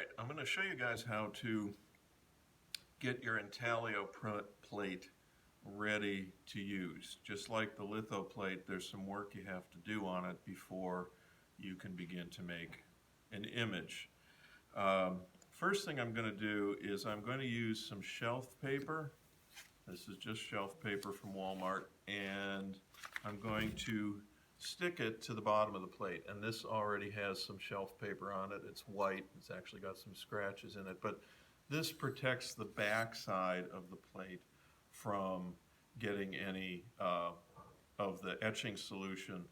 Alright, I'm going to show you guys how to get your Intaglio plate ready to use. Just like the litho plate, there's some work you have to do on it before you can begin to make an image. First thing I'm going to do is I'm going to use some shelf paper. This is just shelf paper from Walmart, and I'm going to stick it to the bottom of the plate. And this already has some shelf paper on it. It's white. It's actually got some scratches in it, but this protects the back side of the plate from getting any of the etching solution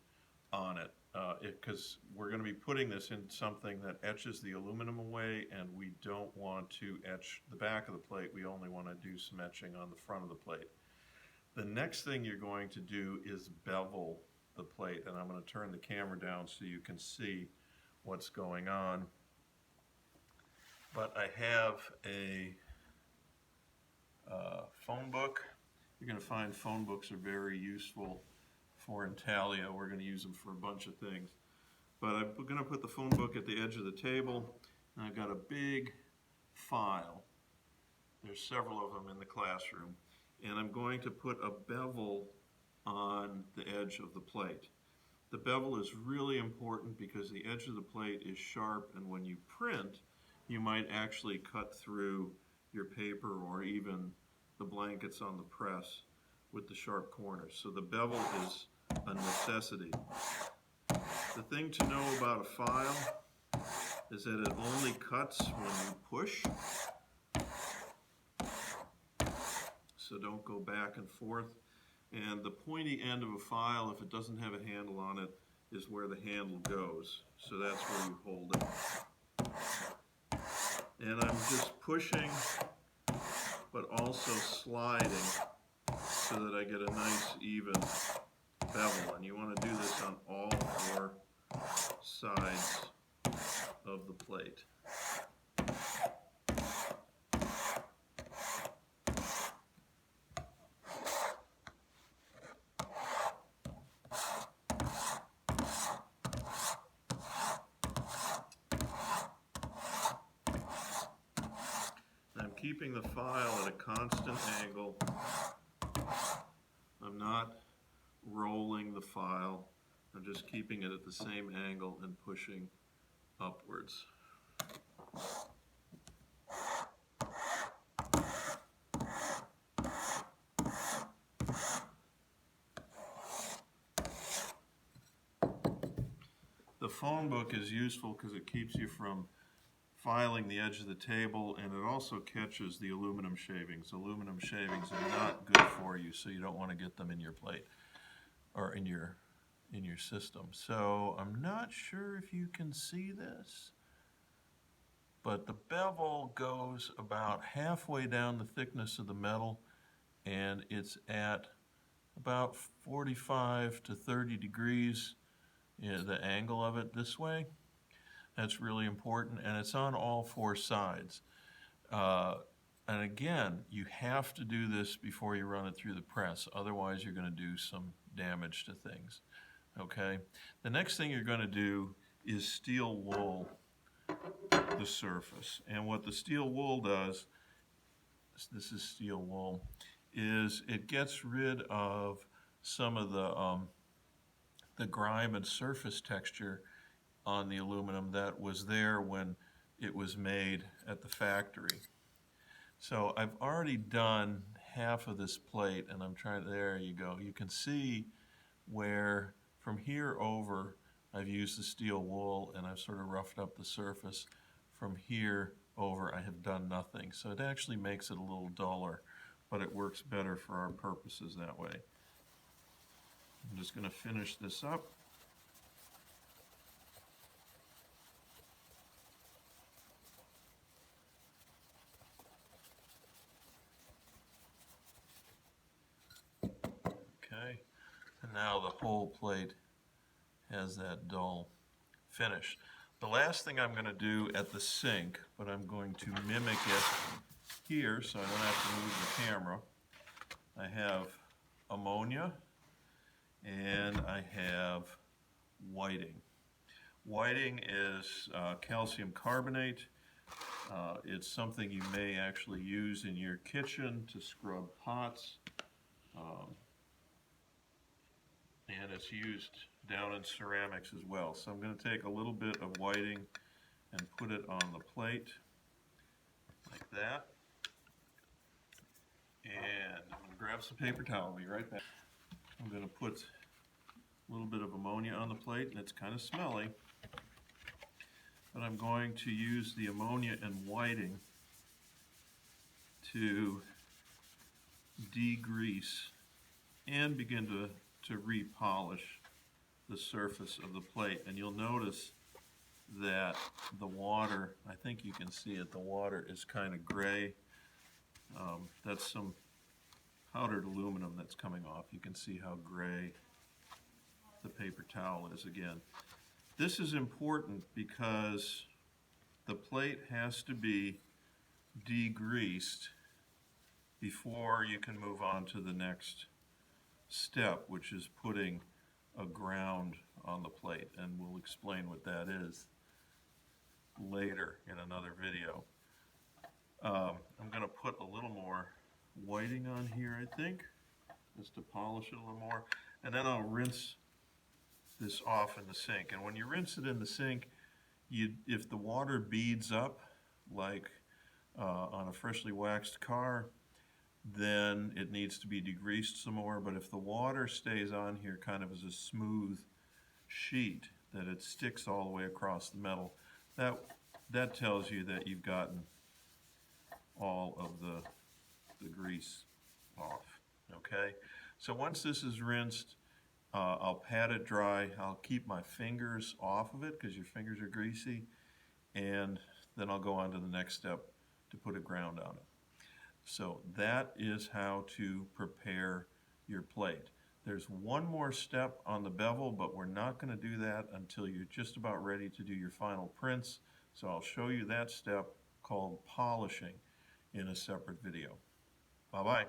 on it, because we're going to be putting this in something that etches the aluminum away, and we don't want to etch the back of the plate. We only want to do some etching on the front of the plate. The next thing you're going to do is bevel the plate, and I'm going to turn the camera down so you can see what's going on. But I have a phone book. You're going to find phone books are very useful for Intaglio. We're going to use them for a bunch of things. But I'm going to put the phone book at the edge of the table, and I've got a big file. There's several of them in the classroom. And I'm going to put a bevel on the edge of the plate. The bevel is really important because the edge of the plate is sharp, and when you print, you might actually cut through your paper or even the blankets on the press with the sharp corners. So the bevel is a necessity. The thing to know about a file is that it only cuts when you push. So don't go back and forth. And the pointy end of a file, if it doesn't have a handle on it, is where the handle goes. So that's where you hold it. And I'm just pushing, but also sliding so that I get a nice even bevel. And you want to do this on all four sides of the plate. I'm keeping the file at a constant angle. I'm not rolling the file. I'm just keeping it at the same angle and pushing upwards. The phone book is useful because it keeps you from filing the edge of the table, and it also catches the aluminum shavings. Aluminum shavings are not good for you, so you don't want to get them in your plate or in your system. So I'm not sure if you can see this, but the bevel goes about halfway down the thickness of the metal, and it's at about 45 to 30 degrees, the angle of it this way. That's really important, and it's on all four sides. And again, you have to do this before you run it through the press, otherwise you're going to do some damage to things. Okay? The next thing you're going to do is steel wool the surface. And what the steel wool does, this is steel wool, is it gets rid of some of the grime and surface texture on the aluminum that was there when it was made at the factory. So I've already done half of this plate, and I'm trying, there you go. You can see where from here over I've used the steel wool and I've sort of roughed up the surface. From here over I have done nothing. So it actually makes it a little duller, but it works better for our purposes that way. I'm just going to finish this up. Okay, and now the whole plate has that dull finish. The last thing I'm going to do at the sink, but I'm going to mimic it here so I don't have to move the camera. I have ammonia and I have whiting. Whiting is calcium carbonate. It's something you may actually use in your kitchen to scrub pots. Um, and it's used down in ceramics as well. So I'm going to take a little bit of whiting and put it on the plate like that. And I'm going to grab some paper towel. I'll be right back. I'm going to put a little bit of ammonia on the plate, and it's kind of smelly. But I'm going to use the ammonia and whiting to degrease and begin to repolish the surface of the plate. And you'll notice that the water, I think you can see it, the water is kind of gray. That's some powdered aluminum that's coming off. You can see how gray the paper towel is again. This is important because the plate has to be degreased before you can move on to the next step, which is putting a ground on the plate, and we'll explain what that is later in another video. I'm going to put a little more whiting on here, I think, just to polish it a little more, and then I'll rinse this off in the sink. And when you rinse it in the sink, if the water beads up like on a freshly waxed car, then it needs to be degreased some more. But if the water stays on here kind of as a smooth sheet, that it sticks all the way across the metal, that tells you that you've gotten all of the grease off. Okay, so once this is rinsed, I'll pat it dry. I'll keep my fingers off of it because your fingers are greasy, and then I'll go on to the next step to put a ground on it. So that is how to prepare your plate. There's one more step on the bevel, but we're not going to do that until you're just about ready to do your final prints. So I'll show you that step called polishing in a separate video. Bye-bye.